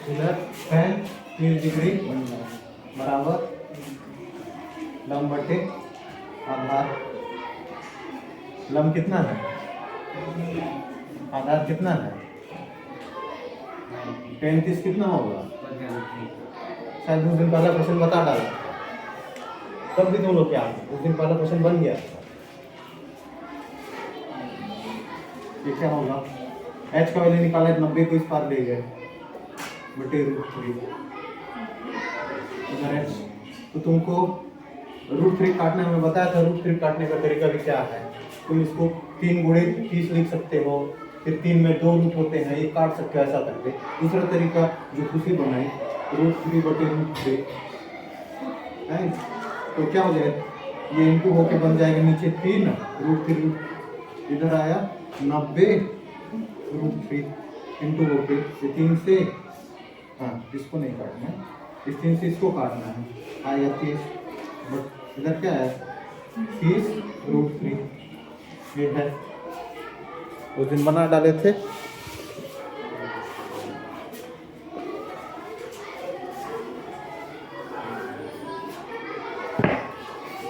इधर tan 30 degree बराबर लंब बटे आधार। लंब कितना है, आधार कितना है, 35 कितना होगा, शायद उस दिन पहला क्वेश्चन बता डाला, तब भी तुम लोग क्या उस दिन पहला क्वेश्चन बन गया। ये क्या होगा, h का वैल्यू निकाला 90 को इस पार ले गए बटे √3 इधर h। तो तुमको √3 काटना हमें बताया था। √3 काटने का तरीका भी क्या है, तुम इसको 3 गुणे 30 लिख सकते हो, फिर 3 में 2 रूट होते हैं, ये काट सकते हो ऐसा करके। दूसरा तरीका जो खुशी बनाई √3 बटे √3 है, तो क्या हो जाएगा, ये इनटू होके बन जाएगा नीचे 3 √3 इधर आया 90 √3 इंटू होके ये 3 से, हाँ इसको नहीं काटना है, इस 3 से इसको काटना है, आएगा 30, बट इधर क्या है 30 √3 ये है, उस दिन बना डाले थे।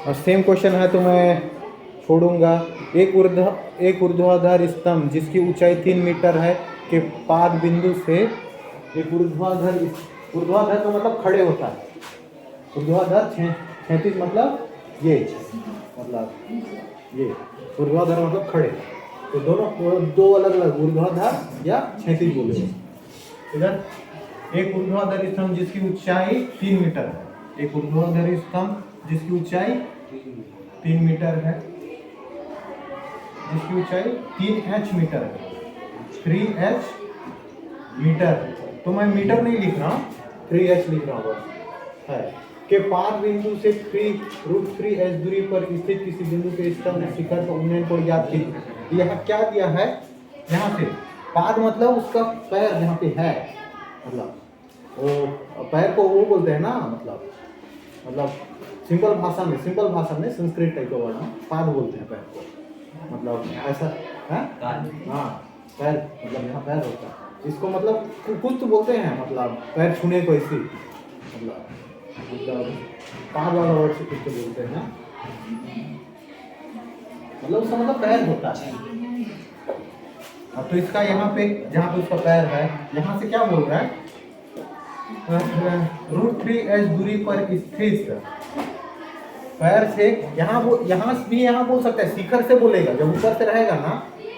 और सेम क्वेश्चन है तो मैं छोड़ूंगा। एक ऊर्ध्वाधर स्तंभ जिसकी ऊंचाई 3 मीटर है के पाद बिंदु से, एक ऊर्ध्वाधर का मतलब खड़े होता है, ऊर्ध्वाधर 36 मतलब ये, मतलब ये ऊर्ध्वाधर मतलब खड़े, तो दोनों दो अलग अलग ऊर्ध्वाधर या 36 बोले। इधर एक ऊर्ध्वाधर स्तंभ जिसकी ऊंचाई 3 मीटर है, एक ऊर्ध्वाधर स्तंभ जिसकी ऊंचाई 3 मीटर है, जिसकी ऊंचाई 3h मीटर है, 3h मीटर, तो मैं मीटर नहीं लिख रहा हूँ 3h लिख रहा हूँ है, के पाद बिंदु से √3h दूरी पर स्थित किसी बिंदु के स्तंभ शिखर का उन्नयन कोण ज्ञात कीजिए। यहाँ क्या दिया है, यहाँ से पाद मतलब उसका पैर यहाँ पे है, मतलब वो पैर को वो बोलते हैं ना, मतलब सिंपल भाषा में संस्कृत टाइप का वर्ड में पाद बोलते हैं पैर को, मतलब ऐसा है, हाँ पैर मतलब यहाँ पैर होता है, इसको मतलब कुछ तो बोलते हैं, मतलब पैर छूने को इसी, मतलब पाद वाला वर्ड से कुछ तो बोलते हैं, मतलब उसका मतलब पैर होता है। अब तो इसका यहाँ पे जहाँ पे उसका पैर है, यहाँ से क्या बोल रहा है, √3h दूरी पर स्थित पैर से, यहाँ बोल सकता है, शिखर से बोलेगा, जब ऊपर से रहेगा ना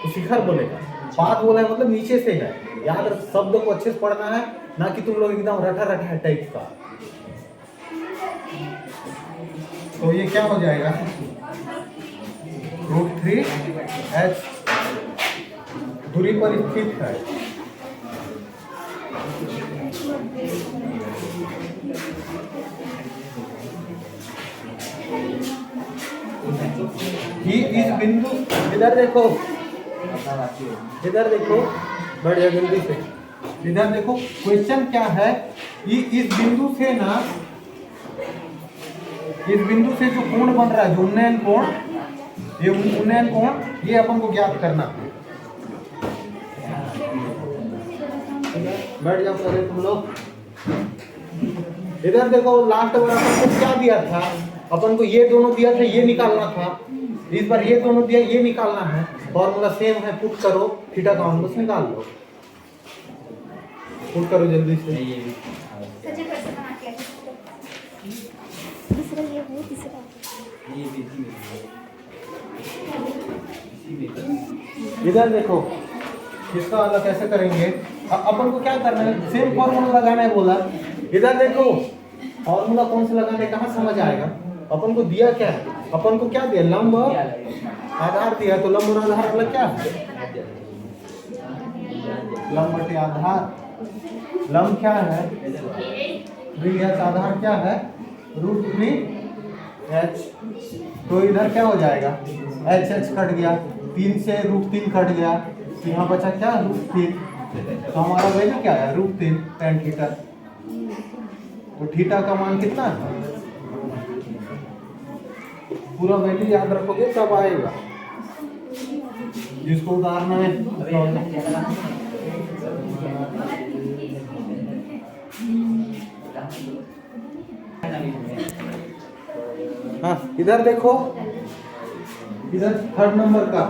तो शिखर बोलेगा, पाद बोला है मतलब नीचे से है। याद शब्द को अच्छे से पढ़ना है, ना कि तुम लोग एकदम रटा टाइप का। तो ये क्या हो जाएगा, √3h दूरी पर स्थित है, ही इस बिंदु, इधर देखो बढ़िया जल्दी से, इधर देखो क्वेश्चन क्या है, ये इस बिंदु से ना, इस बिंदु से जो कोण बन रहा है, जो उन्नयन कोण, ये उन्नयन कोण, ये अपन को ज्ञात करना है। बैठ जाओ पहले तुम लोग। इधर देखो लास्ट बार अपन को क्या दिया था, अपन को ये दोनों दिया था, ये निकालना था, इस बार ये दोनों दिया, ये निकालना है। फॉर्मूला सेम है, पुट करो, थीटा का मान बस निकाल लो, पुट करो जल्दी से। इधर देखो इसका वाला कैसे करेंगे, अपन को क्या करना है, सेम फॉर्मूला लगाना है बोला। इधर देखो फॉर्मूला कौन सा लगाना है, कहाँ समझ आएगा। अपन को दिया क्या है, अपन को क्या दिया, लंब आधार दिया, तो लंब और आधार मतलब क्या है, लंब बटे आधार। लंब क्या है 3h, आधार क्या है √3h, तो इधर क्या हो जाएगा, h कट गया, 3 से √3 कट गया, तो यहाँ बचा क्या √3, तो हमारा वैल्यू क्या है √3 tan थीटा। तो थीटा का मान कितना है, पूरा वैल्यू याद रखोगे तब आएगा, जिसको उतारना है हाँ इधर देखो, इधर थर्ड नंबर का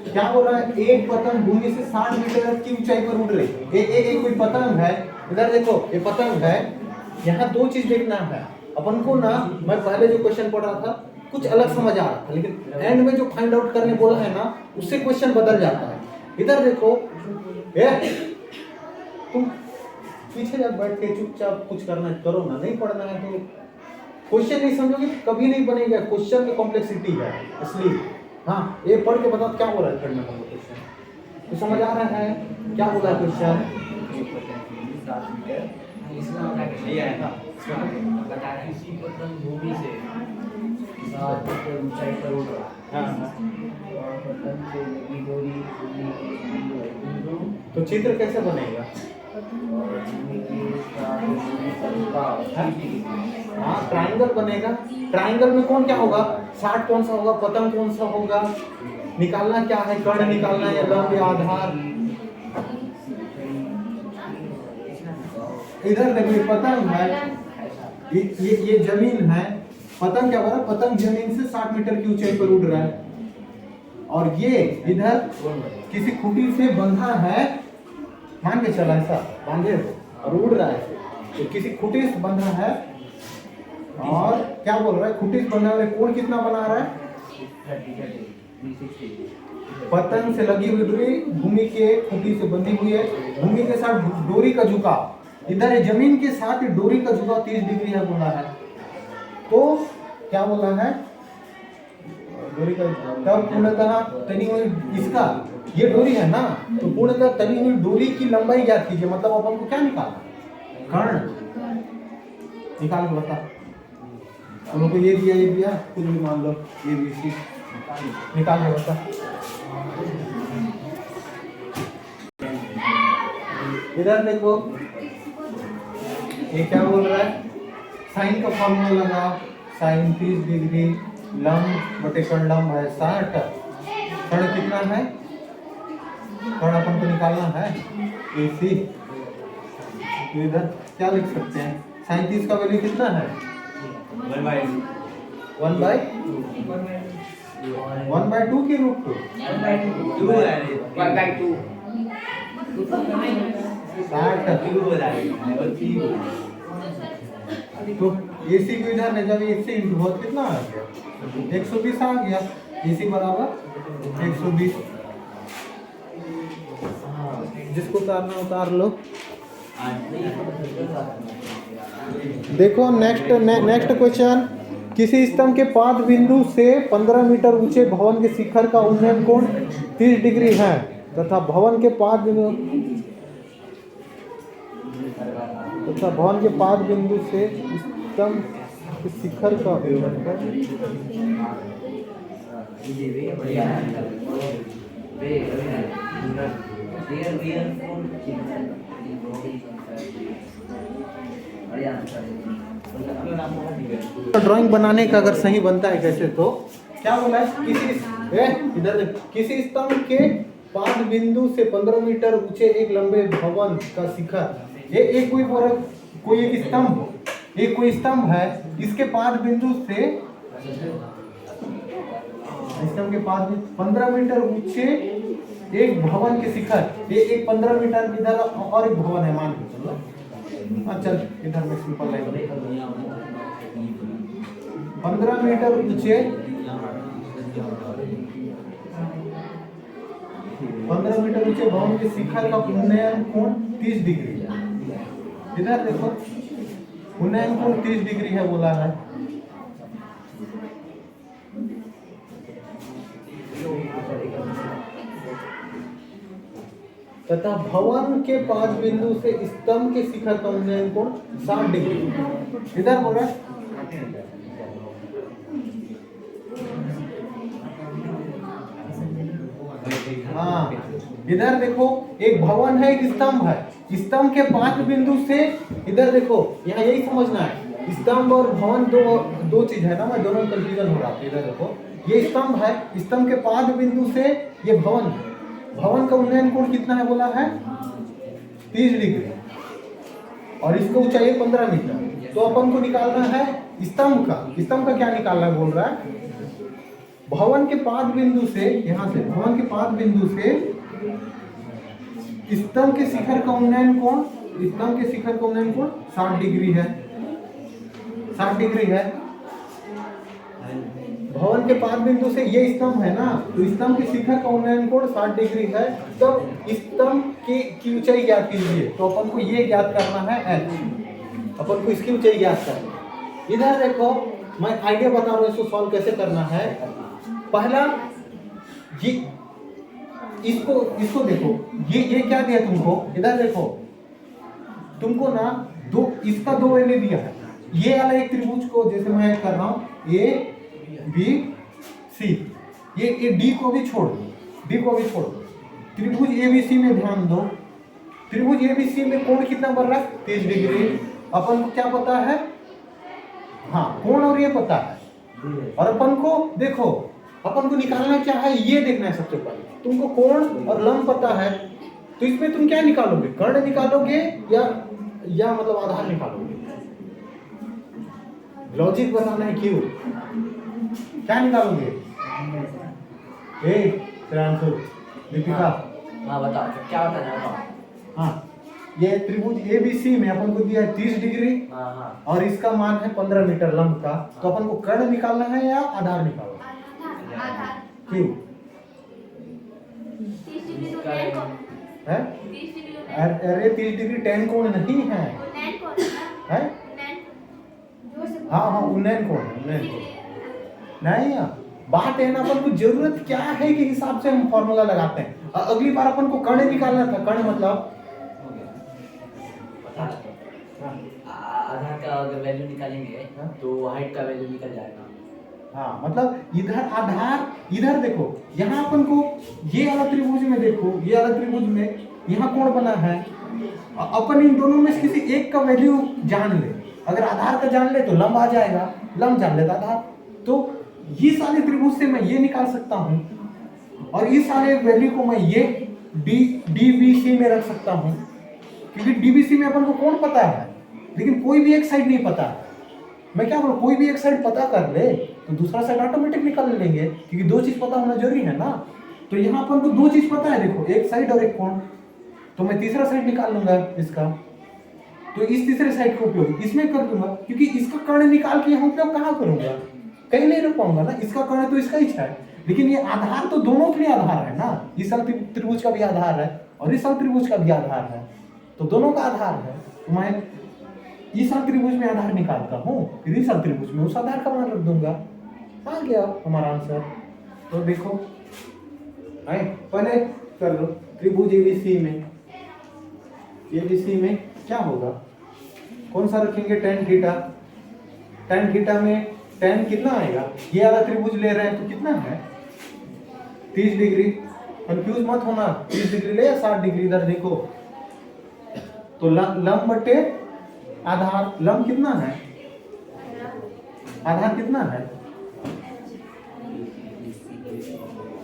क्या बोल रहा है, एक पतंग भूमि से 60 मीटर की ऊंचाई पर उड़ रही है। एक कोई पतंग है, इधर देखो ये पतंग है। यहाँ दो चीज देखना है अपन को ना, मैं पहले जो क्वेश्चन पढ़ रहा था कुछ अलग समझ आ रहा था, लेकिन एंड में जो फाइंड आउट करने बोला है ना उससे क्वेश्चन बदल जाता है। इधर देखो तुम पीछे जब बैठ के चुपचाप कुछ करना है करो ना, नहीं पढ़ना है तो क्वेश्चन नहीं समझोगे कभी नहीं बनेगा। क्वेश्चन में कॉम्प्लेक्सिटी है इसलिए। हाँ ये पढ़ के बताओ क्या बोला है थर्ड नंबर का क्वेश्चन, तो समझ आ रहा है क्या बोला है क्वेश्चन। भूमि से 60 मीटर ऊंचाई पर उड़ रहा है और पतंग से लगी डोरी तो चित्र कैसे बनेगा। हाँ ट्राइंगल बनेगा। ट्राइंगल में कौन क्या होगा, 60 कौन सा होगा, पतंग कौन सा होगा, निकालना क्या है, कर्ण निकालना है या लंब या आधार। इधर देखिए पतंग है, ये जमीन है। पतंग क्या बोला, पतंग जमीन से 60 मीटर की ऊंचाई पर उड़ रहा है और ये इधर किसी खूंटी से बंधा है, मान के चला ऐसा बांधे हो और उड़ रहा है, तो किसी खूंटी से बंधा है और क्या बोल रहा है, खूंटी से बंधा है, कोण कितना बना रहा है, पतंग से लगी हुई डोरी भूमि के खूंटी से बंधी हुई है, भूमि के साथ डोरी का झुकाव, इधर जमीन के साथ डोरी का झुकाव 30 डिग्री है बोला है। तो क्या बोला है, डोरी का तब पूर्णतः तनी हुई इसका ये डोरी है ना, तो पूर्णतः तनी हुई डोरी की लंबाई ज्ञात कीजिए। मतलब अपन को क्या निकालना, कर्ण निकाल के बता। हम को ये दिया कुछ भी मान लो, ये भी इसी निकाल के बता। इधर देखो ये क्या बोल रहा है, साइन का फॉर्मूला लगा, साइन 30 डिग्री, लंब बटे कर्ण, लंब है 60, कर्ण कितना है, कर्ण अपन को निकालना है AC। तो इधर क्या लिख सकते हैं, 37 का वैल्यू कितना है, 1/2 की रूट 2 तो AC को इधर ले जब 1 से इंटू बहुत कितना आ गया, 120 आ गया। AC बराबर 120, जिसको उतारना उतार लो। देखो नेक्स्ट क्वेश्चन, किसी स्तंभ के पाद बिंदु से 15 मीटर ऊंचे भवन के शिखर का उन्नयन कोण 30 डिग्री है तथा भवन के पाद बिंदु से स्तंभ के शिखर का ड्राइंग बनाने का अगर सही बनता है कैसे, तो क्या बोला है, किसी स्तंभ के पाद बिंदु से 15 मीटर ऊंचे एक लंबे भवन का शिखर, ये एक कोई एक स्तंभ, एक कोई स्तंभ है, इसके पाद बिंदु से स्तंभ के पाद 15 मीटर ऊंचे एक भवन के शिखर, ये एक 15 मीटर इधर और एक भवन है मान के चलो। चल इधर में सिंपल लाइन, 15 मीटर ऊंचे 15 मीटर ऊंचे भवन के शिखर का उन्नयन कोण 30 डिग्री है। इधर देखो उन्नयन कोण 30 डिग्री है बोला है। तथा भवन के पाद बिंदु से स्तंभ के शिखर का उन्नयन कोण 60 डिग्री। इधर बोल रहा है हाँ, इधर देखो एक भवन है, एक स्तंभ है, स्तंभ के पाद बिंदु से, इधर देखो यहाँ यही समझना है, स्तंभ और भवन दो चीज है ना, मैं दोनों कंफ्यूजन हो रहा था। इधर देखो ये स्तंभ है, स्तंभ के पाद बिंदु से ये भवन, भवन का उन्नयन कोण कितना है बोला है 30 डिग्री और इसका ऊंचाई है 15 मीटर। तो अपन को निकालना है स्तंभ का क्या निकालना बोल रहा है? भवन के पाद बिंदु से, यहाँ से भवन के पाद बिंदु से स्तंभ के शिखर का उन्नयन कोण, 60 डिग्री है। 60 डिग्री है। भवन के पाद बिंदु से ये स्तंभ है ना, तो स्तंभ के शिखर का उन्नयन कोण 60 डिग्री है। तो स्तंभ की ऊंचाई ज्ञात कीजिए। तो अपन को ये ज्ञात करना है h, अपन को इसकी ऊंचाई ज्ञात करना है। इधर देखो, मैं आइडिया बता रहा हूँ, इसको सॉल्व कैसे करना है। पहला ये इसको देखो, ये क्या दिया तुमको, इधर देखो, तुमको ना इसका दो वैल्यू दिया है। ये वाला एक त्रिभुज को जैसे मैं कर रहा हूँ ए बी सी, ये डी को भी छोड़ दो, त्रिभुज एबीसी में ध्यान दो। त्रिभुज एबीसी में कोण कितना बन रहा है? 30 डिग्री। अपन को क्या पता है? हाँ, कोण और ये पता है। और अपन को देखो, अपन को निकालना क्या है ये देखना है। सबसे पहले तुमको कोण और लंब पता है, तो इसमें तुम क्या निकालोगे? कर्ण निकालोगे या मतलब आधार निकालोगे? लॉजिक बनाना है। क्यों क्या निकालोगे? श्रेयांशु, दीपिका, हाँ बताओ क्या बताना है, बताओ। हाँ, ये त्रिभुज एबीसी में अपन को दिया है 30 डिग्री, हाँ और इसका मान है 15 मीटर लंब का। तो अपन को कर्ण निकालना है या आधार निकालना है? क्यों है? अरे 30 डिग्री tan कोण नहीं है, हाँ उन्नयन कोण है, नहीं। बात है ना, अपन को जरूरत क्या है कि हिसाब से हम फॉर्मूला लगाते हैं। अगली बार अपन को कर्ण निकालना था। कर्ण मतलब आधार का अगर वैल्यू निकालेंगे तो हाइट का वैल्यू निकल जाएगा। हाँ, मतलब इधर आधार, इधर देखो, यहाँ अपन को ये वाला त्रिभुज में देखो, ये वाला त्रिभुज में यहाँ कोण बना है। अपन इन दोनों में से किसी एक का वैल्यू जान ले। अगर आधार का जान ले तो लंब आ जाएगा, लंब जान लेता आधार। तो इस वाले त्रिभुज से मैं ये निकाल सकता हूँ, और इस वाले वैल्यू को मैं ये डीबीसी में रख सकता हूँ, क्योंकि डीबीसी में अपन को कोण पता है, लेकिन कोई भी एक साइड नहीं पता है। मैं क्या बोलूं, कोई भी एक साइड पता कर ले तो दूसरा साइड ऑटोमेटिक निकाल लेंगे, क्योंकि दो चीज पता होना जरूरी है ना। तो यहाँ अपन को दो चीज पता है, देखो, एक साइड और एक कोण। तो मैं तीसरा साइड निकाल लूंगा इसका, तो इस तीसरे साइड का उपयोग इसमें कर दूंगा, क्योंकि इसका कर्ण निकाल के यहाँ उपयोग कहाँ करूंगा? कहीं नहीं रख पाऊंगा ना। इसका कर्ण तो इसका ही है, लेकिन ये आधार तो दोनों के लिए आधार है ना। इस साल त्रिभुज का भी आधार है और इस साल त्रिभुज का भी आधार है, तो दोनों का आधार है। तो मैं इस साल त्रिभुज में आधार निकालता हूँ, फिर इस साल त्रिभुज में उस आधार का मान रख दूंगा। आ गया हमारा आंसर। तो देखो, पहले कर लो त्रिभुज एबीसी में क्या होगा? कौन सा रखेंगे? tan theta. tan थीटा में tan कितना आएगा? ये वाला त्रिभुज ले रहे हैं तो कितना है? 30 डिग्री। कंफ्यूज मत होना, 30 डिग्री ले या 60 डिग्री। इधर देखो, तो लंब बटे आधार। लंब कितना है? आधार कितना है?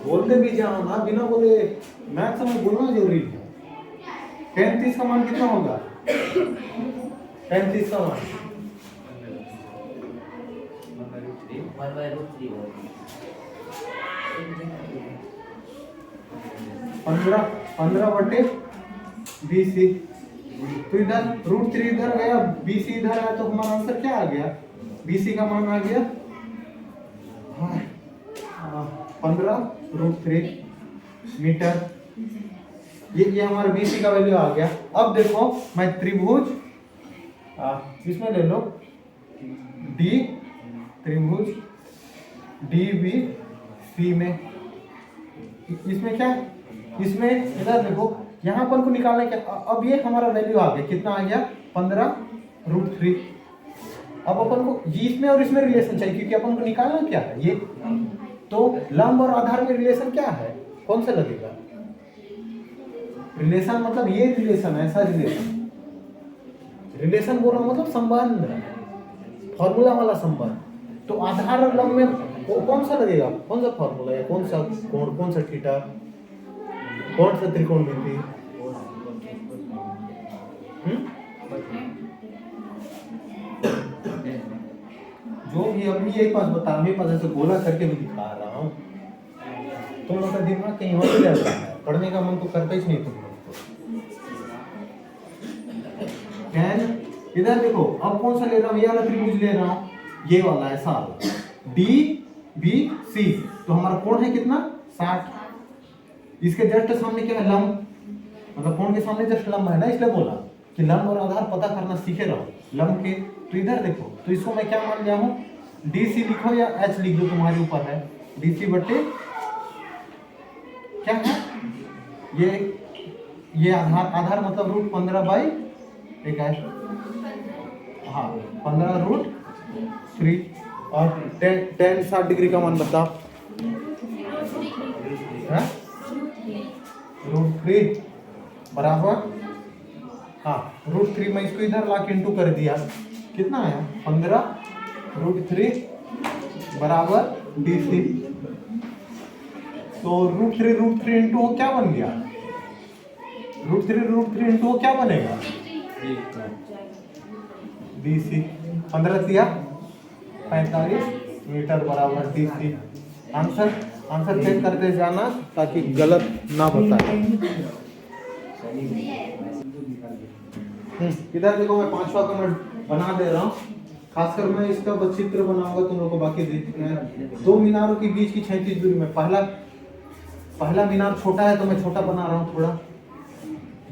बोलते भी जाओ ना, बिना बोले। मैथ्स में बोलना जरूरी है। 30 का मान कितना होगा? 30 का मान 15 बटे 20। तो इधर √3 इधर गया, BC इधर आया, तो हमारा आंसर क्या आ गया? BC का मान आ गया 15√3 मीटर। ये हमारा BC का वैल्यू आ गया। अब देखो, मैं त्रिभुज इसमें ले लो त्रिभुज DBC में, इसमें क्या, इसमें इधर देखो, यहाँ अपन को निकालना क्या? अब ये हमारा वैल्यू आ गया, कितना आ गया? 15√3। अब अपन को इसमें और इसमें रिलेशन चाहिए, क्योंकि अपन को निकालना क्या है? ये। तो लंब और आधार में रिलेशन क्या है? कौन सा लगेगा? रिलेशन मतलब ये रिलेशन, ऐसा रिलेशन बोल रहा हूं, मतलब संबंध, फॉर्मूला वाला संबंध। तो आधार और लंब में कौन सा लगेगा? कौन सा फॉर्मूला है? कौन सा कोण? कौन सा थीटा? कौन सा त्रिकोणमिति? अभी यही पास बता रहा हूँ, पास ऐसे गोला करके भी दिखा रहा हूँ। तुम लोग का दिमाग कहीं और ही जाता है, पढ़ने का मन तो करता ही नहीं तुम लोग को। टेन इधर देखो, अब कौन सा ले रहा हूँ, ये वाला त्रिभुज ले रहा हूँ, ये वाला ऐसा डी बी सी, तो हमारा कोण है कितना 60। इसके जस्ट सामने क्या है, लंब, मतलब कोण के सामने जस्ट लंब है ना, इसलिए बोला कि लंब और आधार पता करना सीखे रहो लंब के। तो इधर देखो, तो इसको मैं क्या मान लिया हूँ, डी सी लिखो या एच लिख दो, तुम्हारे ऊपर है। डी सी बटे क्या है, ये आधार, आधार मतलब रूट 15/21, हाँ 15√3। और टेन 60 डिग्री का मान बताओ, √3 बराबर, हाँ √3 मैं इसको इधर ला के इंटू कर दिया, कितना है 15√3 बराबर DC। तो √3 इंटू क्या बन गया, √3 इंटू क्या बनेगा, DC। 15 दिया 45 मीटर बराबर DC। आंसर चेक करते जाना ताकि गलत ना बताए। इधर देखो, मैं 5वां का मैं बना दे रहा हूँ, खासकर मैं इसका चित्र बनाऊंगा, तुम लोग को बाकी देखना है। दो मीनारों के बीच की 36 दूरी में, पहला मीनार छोटा है तो मैं छोटा बना रहा हूँ थोड़ा।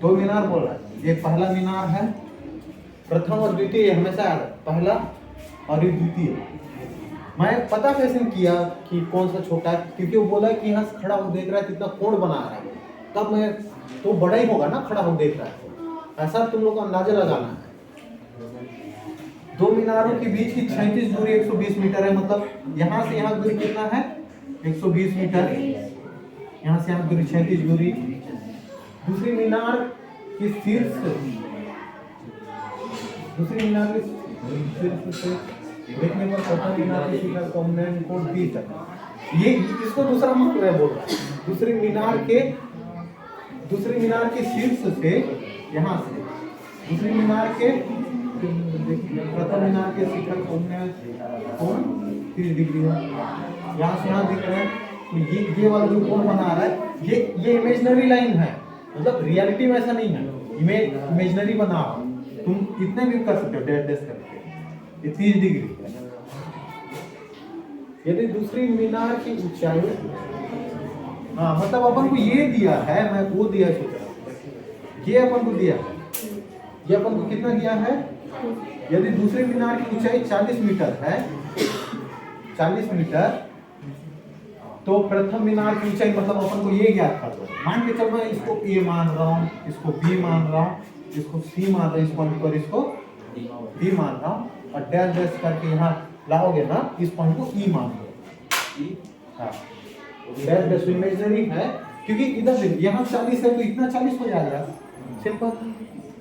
दो मीनार बोल रहा है, एक पहला मीनार है, प्रथम और द्वितीय हमेशा याद है, पहला और ये द्वितीय। मैं पता कैसे किया कि कौन सा छोटा है, क्योंकि वो बोला कि यहाँ खड़ा हो देख रहा है कितना कोण बना रहा है, तब मैं तो बड़ा ही होगा ना, खड़ा हो देख रहा है, ऐसा तुम लोग को अंदाजा लगाना है। दो मीनारों के बीच की 36 दूरी 120 मीटर है, मतलब यहाँ से यहाँ दूरी कितना है 120 मीटर, यहाँ से यहाँ दूरी 36 दूरी। दूसरी मीनार की शीर्ष से देखने पर प्रथम मीनार की शिखर को हमने कोण 30 है, ये इसको दूसरा मतलब है बोल रहा है। दूसरी मीनार के शीर्ष से, यहाँ से दूसरी मीनार के प्रथम मीनार के शिखर को हमने कोण 30 डिग्री है, यहाँ से यहाँ दिख रहे हैं। तो ये वाला जो कोण बना रहा है, ये इमेजिनरी लाइन है, मतलब रियलिटी में ऐसा नहीं है, इमेजिनरी बना, तुम इतने भी कर सकते हो डैश करके, ये 30 डिग्री है। यदि दूसरी मीनार की ऊंचाई, हाँ मतलब अपन को ये दिया है, मैं वो दिया सोच रहा हूँ, ये अपन को दिया है, ये अपन को कितना दिया है, यदि दूसरे मीनार की ऊंचाई 40 मीटर है, 40 मीटर, तो प्रथम मीनार की ऊंचाई मतलब अपन को ये ज्ञात कर दो। मान के चल, मैं इसको A मान रहा हूँ, इसको B मान रहा हूँ, इसको C मान रहा हूँ, इस पॉइंट पर इसको D मान रहा हूँ, और डैश डैश करके यहाँ लाओगे ना, इस पॉइंट को E मान लो। हाँ डैश डैश इमेजिनरी है, क्योंकि इधर यहाँ 40 है तो इतना 40 हो जाएगा, सिंपल।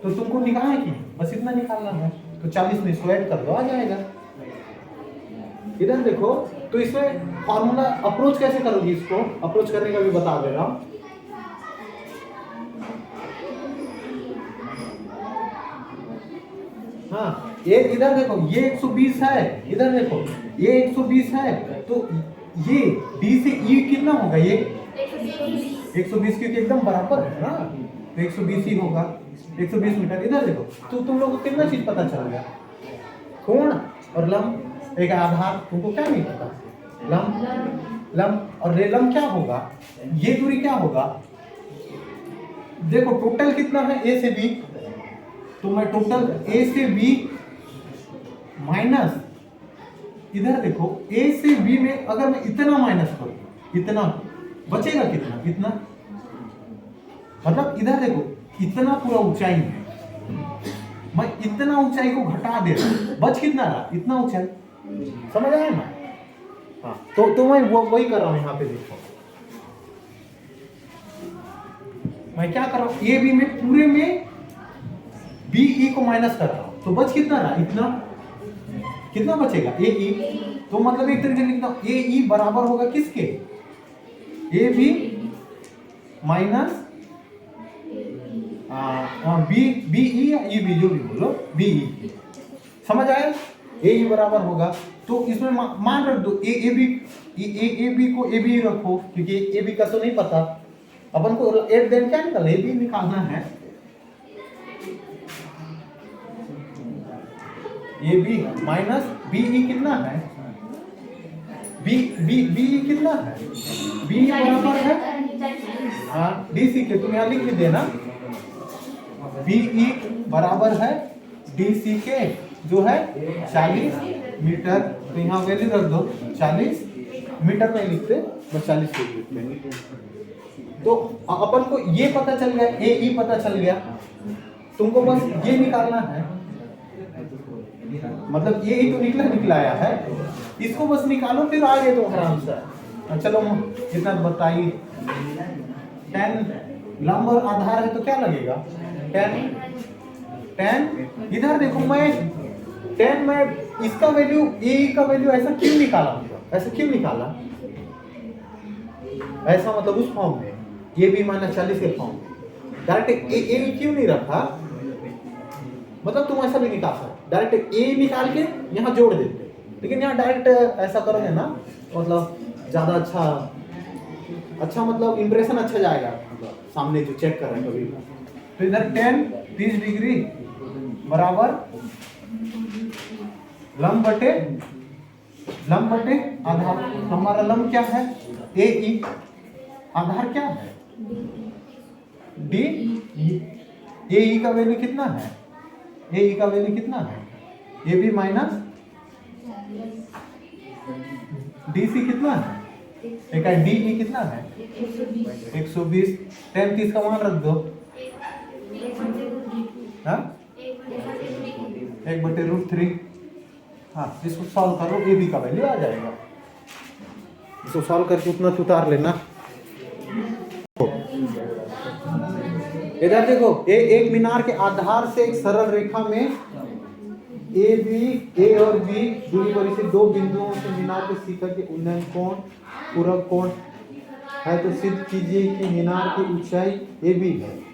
तो तुमको निकालना है कि बस इतना निकालना है, तो 40 में इसको ऐड कर दो, आ जाएगा। इधर देखो, तो इसमें फॉर्मूला अप्रोच कैसे करोगी, इसको अप्रोच करने का भी बता दे रहा हूं। हाँ ये इधर देखो, ये 120 है, इधर देखो ये 120 है, तो ये D से E कितना होगा, ये 120, क्योंकि एकदम बराबर है ना, तो 120 ही होगा, 120 मीटर। इधर देखो, तो तुम लोग को कितना चीज पता चल गया, कोण और लंब, एक आधार, तुमको क्या नहीं पता, लंब और लंब क्या होगा, ये दूरी क्या होगा, देखो टोटल कितना है A से B, तो मैं टोटल A से B माइनस, इधर देखो A से B में अगर मैं इतना माइनस करूं, इतना बचेगा कितना, इतना, मतलब इधर देखो इतना पूरा ऊंचाई है, मैं इतना ऊंचाई को घटा दे रहा हूं, बच कितना रहा, इतना ऊंचाई, समझ आया ना। हाँ तो मैं वही कर रहा हूं, यहाँ पे देखो मैं क्या कर रहा हूं, ए बी में पूरे में बी ई को माइनस कर रहा हूं, तो बच कितना रहा, इतना, कितना बचेगा ए ई, तो मतलब एक तरीके से लिखता हूं, ए ई बराबर होगा किसके, A B minus B E या ई बी, जो भी बोलो, बी ई, समझ आया, ए ई बराबर होगा तो इसमें मान रख दो ए बी को ए बी रखो, क्योंकि ए बी का तो नहीं पता अपन को। एट देन क्या निकालना, ए बी निकालना है। A B minus B E कितना है, बी ई कितना है, बी ई बराबर है हाँ डी सी के, तुम यहाँ लिख भी देना। बी ई बराबर है डी सी के जो है 40 मीटर, तो यहाँ वैल्यू रख दो 40 मीटर नहीं लिखते, बस 40 लिखते हैं। तो अपन को ये पता चल गया, ए ई पता चल गया, तुमको बस ये निकालना है, मतलब ये ही तो निकला आया है, इसको बस निकालो फिर आगे तो आराम से। चलो इतना बताइए, 10 लंब और आधार है तो क्या लगेगा 10 इधर देखो मैं 10 में इसका वैल्यू ए का वैल्यू ऐसा क्यों निकाला, ऐसा क्यों निकाला, ऐसा मतलब उस फॉर्म में ये भी माइनस 40 के फॉर्म में डायरेक्ट ए क्यों नहीं रखा, मतलब तुम ऐसा भी निकाल सकते डायरेक्ट ए निकाल के यहाँ जोड़ देते, लेकिन यहाँ डायरेक्ट ऐसा करोगे ना मतलब ज्यादा अच्छा मतलब इंप्रेशन अच्छा जाएगा सामने जो चेक कर रहे हैं कभी। तो इधर 30 डिग्री बराबर लंब बटे आधार, हमारा लंब क्या है ए ई, आधार क्या है डी ई, ए ई का वैल्यू कितना है, ए ई का वैल्यू कितना है, A B minus D C कितना है, एक डी ई कितना है 120, 30 का मान रख दो हाँ 1/√3। हाँ इसको सॉल्व करो, ए बी का वैल्यू आ जाएगा, इसको सॉल्व करके उतना उतार लेना। इधर देखो एक मीनार के आधार से एक सरल रेखा में ए और बी दूरी पर इसे दो बिंदुओं से मीनार के शिखर के उन्नयन कोण पूरक कोण है, तो सिद्ध कीजिए कि मीनार की ऊंचाई ए बी है।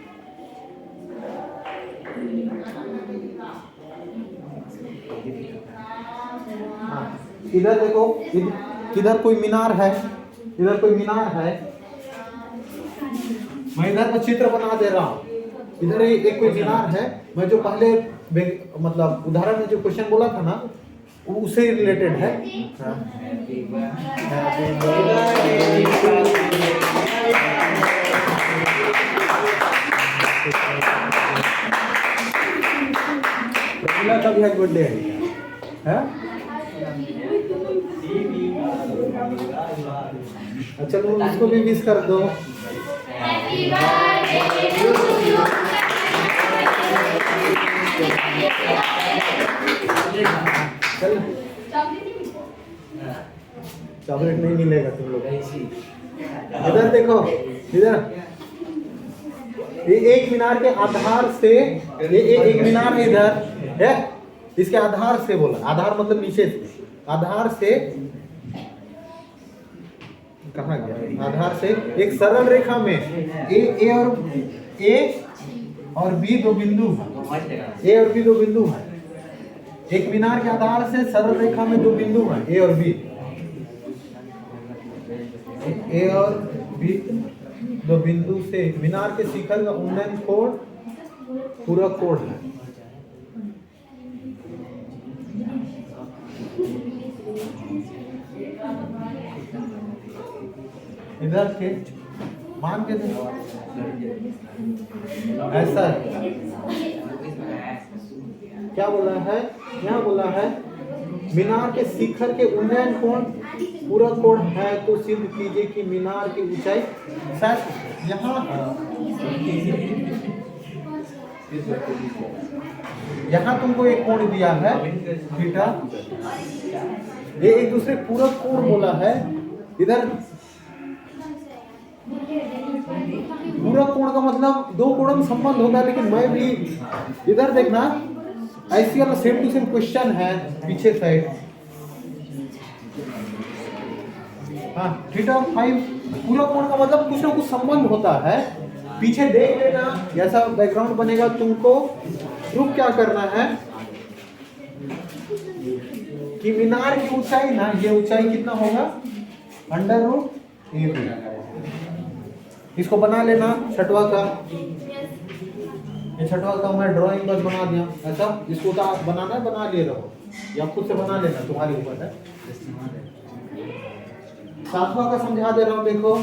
इधर देखो इधर कोई मीनार है, इधर कोई मीनार है, मैं इधर का चित्र बना दे रहा हूँ, इधर एक कोई मीनार है, मैं जो पहले मतलब उदाहरण में जो क्वेश्चन बोला था ना वो उससे रिलेटेड है। का भी एक बर्थडे है, अच्छा तो उसको भी विश कर दो। चॉकलेट नहीं मिलेगा तुम लोग। इधर देखो, इधर ये एक मीनार के आधार से ये एक मीनार है इधर है, इसके आधार से बोला, आधार मतलब नीचे से, आधार से कहाँ गया, आधार से एक सरल रेखा में ए और बी दो बिंदु हैं, ए और बी दो बिंदु हैं, एक मीनार के आधार से सरल रेखा में दो बिंदु हैं ए और बी, ए और बी दो बिंदु से मीनार के शिखर का उन्नयन कोण पूरक कोण है। इधर के मान के देखो ऐसा है, क्या बोला है, यहाँ बोला है मीनार के शिखर के उन्नयन कोण पूरक कोण है, तो सिद्ध कीजिए कि मीनार की ऊंचाई शायद यहाँ तुमको एक कोण दिया है थीटा, ये एक दूसरे पूरक कोण बोला है। इधर पूरक कोण का मतलब दो कोणों में संबंध होता है, लेकिन मैं भी इधर देखना ऐसी वाला सेम टू सेम क्वेश्चन है पीछे साइड। हाँ थीटा 5 पूरक कोण का मतलब कुछ ना कुछ संबंध होता है, पीछे देख लेना ऐसा बैकग्राउंड बनेगा। तुमको प्रूफ क्या करना है, कि मीनार की ऊंचाई ना, ये ऊंचाई कितना होगा, √AB। इसको बना लेना छठवा का, ये छठवा का मैं ड्राइंग बस बना दिया ऐसा। इसको तो आप बनाना है बना लिए रहो, या खुद से बना लेना, तुम्हारे ऊपर है। सातवां का समझा दे रहा हूँ, देखो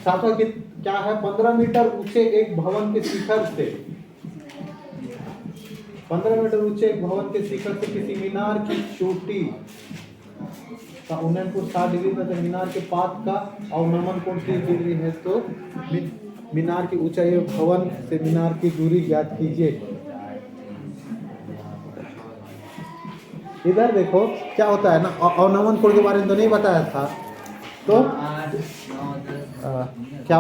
सातवां की क्या है, 15 मीटर ऊंचे एक भवन के शिखर से, 15 मीटर ऊंचे एक भवन के शिखर से किसी मीनार की चोटी का उन्नयन कोण 60 डिग्री में, मीनार के पात का अवनमन कोण 30 डिग्री है, तो मीनार की ऊंचाई भवन से मीनार की दूरी ज्ञात कीजिए। इधर देखो क्या होता है ना, अवनमन कोण के बारे में तो नहीं बताया था, तो 8, 9, 10